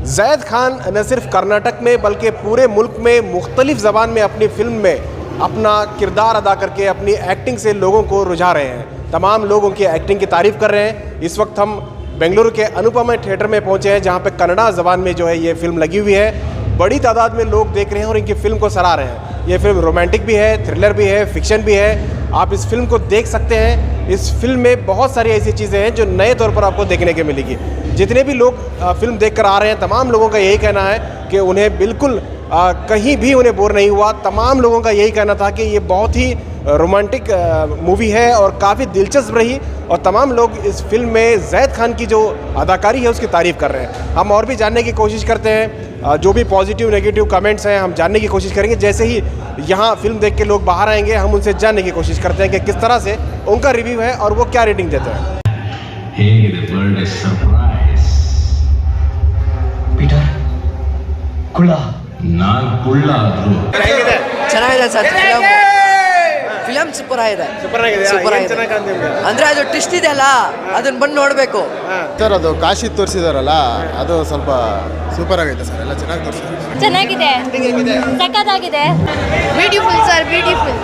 ज़ैद खान न सिर्फ कर्नाटक में बल्कि पूरे मुल्क में मुख्तलिफ़ ज़बान में अपनी फ़िल्म में अपना किरदार अदा करके अपनी एक्टिंग से लोगों को रुझा रहे हैं। तमाम लोग उनकी एक्टिंग की तारीफ़ कर रहे हैं। इस वक्त हम बेंगलुरु के अनुपमा थिएटर में पहुंचे हैं, जहां पे कन्नड़ा ज़बान में जो है ये फ़िल्म लगी हुई है। बड़ी तादाद में लोग देख रहे हैं और इनकी फ़िल्म को सराह रहे हैं। ये फ़िल्म रोमांटिक भी है, थ्रिलर भी है, फिक्शन भी है। आप इस फिल्म को देख सकते हैं। इस फिल्म में बहुत सारी ऐसी चीज़ें हैं जो नए तौर पर आपको देखने को मिलेगी। जितने भी लोग फिल्म देखकर आ रहे हैं, तमाम लोगों का यही कहना है कि उन्हें बिल्कुल कहीं भी उन्हें बोर नहीं हुआ। तमाम लोगों का यही कहना था कि ये बहुत ही रोमांटिक मूवी है और काफ़ी दिलचस्प रही। और तमाम लोग इस फिल्म में ज़ैद खान की जो अदाकारी है उसकी तारीफ़ कर रहे हैं। हम और भी जानने की कोशिश करते हैं, जो भी पॉजिटिव नेगेटिव कमेंट्स हैं हम जानने की कोशिश करेंगे। जैसे ही यहाँ फिल्म देख के लोग बाहर आएंगे, हम उनसे जानने की कोशिश करते हैं कि किस तरह से उनका रिव्यू है और वो क्या रेटिंग देते हैं। ಚೆನ್ನಾಗಿದೆ ಸರ್. ಫಿಲಮ್ ಸೂಪರ್ ಆಗಿದೆ. ಅಂದ್ರೆ ಅದು ಟ್ವಿಸ್ಟ್ ಇದೆ ಅಲ್ಲ, ಅದನ್ನ ಬಂದು ನೋಡಬೇಕು ಸರ್. ಅದು ಕಾಶಿ ತೋರಿಸಿದಾರಲ್ಲ, ಅದು ಸ್ವಲ್ಪ ಸೂಪರ್ ಆಗೈತೆ ಸರ್. ಎಲ್ಲ ಚೆನ್ನಾಗಿ ತೋರಿಸಿದ್ದಾರೆ. ಚೆನ್ನಾಗಿದೆ, ಸಖತ್ತಾಗಿದೆ. ब्यूटीफुल सर, ब्यूटीफुल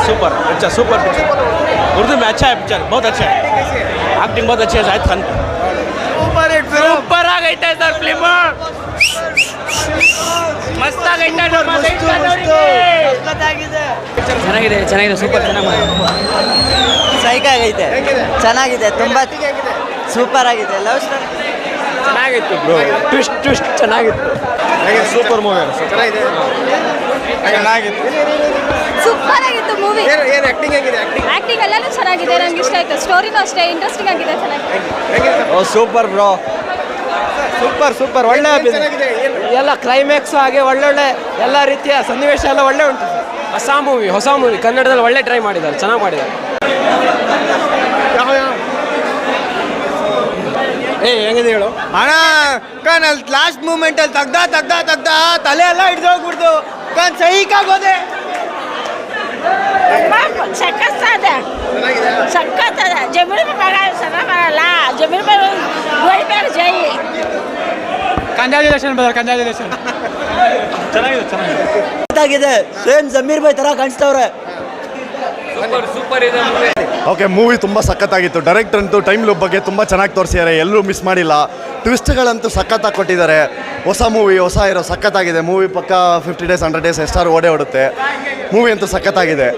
सुपर अच्छा सुपर पिक्चर उर्दू में अच्छा है पिक्चर, बहुत अच्छा है. एक्टिंग बहुत अच्छी है ज़ैद खान. सुपर ಆಗೈತೆ ಸರ್ ಫಿಲ್ಮ್. ಮಸ್ತ್ ಆಗೈತೆ. ಚೆನ್ನಾಗಿದೆ ಚೆನ್ನಾಗಿದೆ ಸೂಪರ್ ಚೆನ್ನಾಗಿ ಸೈಕ್ ಆಗೈತೆ. ಚೆನ್ನಾಗಿದೆ, ತುಂಬ ಸೂಪರ್ ಆಗಿದೆ. ಲವ್ ಸ್ಟೋರಿ ಚೆನ್ನಾಗಿತ್ತು ಬ್ರೋ. ಟ್ವಿಸ್ಟ್ ಚೆನ್ನಾಗಿತ್ತು. ಸೂಪರ್ ಮೂವಿ ಚೆನ್ನಾಗಿದೆ. ಸೂಪರ್ ಆಗಿತ್ತು ಮೂವಿ. ಆಕ್ಟಿಂಗ್ ಹೇಗಿದೆ? ಆಕ್ಟಿಂಗ್ ಎಲ್ಲಾನು ಚೆನ್ನಾಗಿದೆ, ನಂಗೆ ಇಷ್ಟ ಆಯ್ತು. ಸ್ಟೋರಿನೂ ಅಷ್ಟೇ ಇಂಟ್ರೆಸ್ಟಿಂಗ್ ಆಗಿದೆ, ಚೆನ್ನಾಗಿದೆ. ಓ ಸೂಪರ್ ಬ್ರೋ, ಸೂಪರ್ ಸೂಪರ್. ಒಳ್ಳೆ ಎಲ್ಲ ಕ್ಲೈಮ್ಯಾಕ್ಸ್ ಹಾಗೆ ಒಳ್ಳೊಳ್ಳೆ ಎಲ್ಲ ರೀತಿಯ ಸನ್ನಿವೇಶ ಎಲ್ಲ ಒಳ್ಳೆ ಉಂಟು. ಹೊಸ ಮೂವಿ ಕನ್ನಡದಲ್ಲಿ ಒಳ್ಳೆ ಟ್ರೈ ಮಾಡಿದ್ದಾರೆ, ಚೆನ್ನಾಗಿ ಮಾಡಿದ್ದಾರೆ. ಹೆಂಗಿದೆ ಹೇಳು ಅಣ್ಣ? ಅಲ್ಲಿ ಲಾಸ್ಟ್ ಮೂಮೆಂಟ್ ಅಲ್ಲಿ ತಗ್ದ ತಲೆ ಎಲ್ಲ ಹಿಡ್ದೋಗ್ಬಿಡ್ದು ಸೈಕಾಗೋದೆ. ಸಖತ್ತಾದ ಜಮೀನು ಬರಲ್ಲ, ಜಮೀನು ಜೈ. ಕಂಜಾಲಿಲೇಷನ್ ಚೆನ್ನಾಗಿದೆ. ಸೇಮ್ ಜಮೀರ್ ಬೈ ತರ ಕಾಣಿಸ್ತವ್ರೆ. ಸೂಪರ್ ಇದೆ. ಓಕೆ, ಮೂವಿ ತುಂಬ ಸಖತ್ತಾಗಿತ್ತು. ಡೈರೆಕ್ಟರ್ ಅಂತೂ ಟೈಮ್ ಲೂಪ್ ಬಗ್ಗೆ ತುಂಬ ಚೆನ್ನಾಗಿ ತೋರಿಸಿದ್ದಾರೆ, ಎಲ್ಲರೂ ಮಿಸ್ ಮಾಡಿಲ್ಲ. ಟ್ವಿಸ್ಟ್ಗಳಂತೂ ಸಖತ್ತಾಗಿ ಕೊಟ್ಟಿದ್ದಾರೆ. ಹೊಸ ಮೂವಿ, ಹೊಸ ಹೀರೋ, ಸಖತ್ತಾಗಿದೆ ಮೂವಿ. ಪಕ್ಕ 50 days 100 days ಎಷ್ಟಾರು ಓಡೇ ಓಡುತ್ತೆ. ಮೂವಿ ಅಂತೂ ಸಖತ್ತಾಗಿದೆ.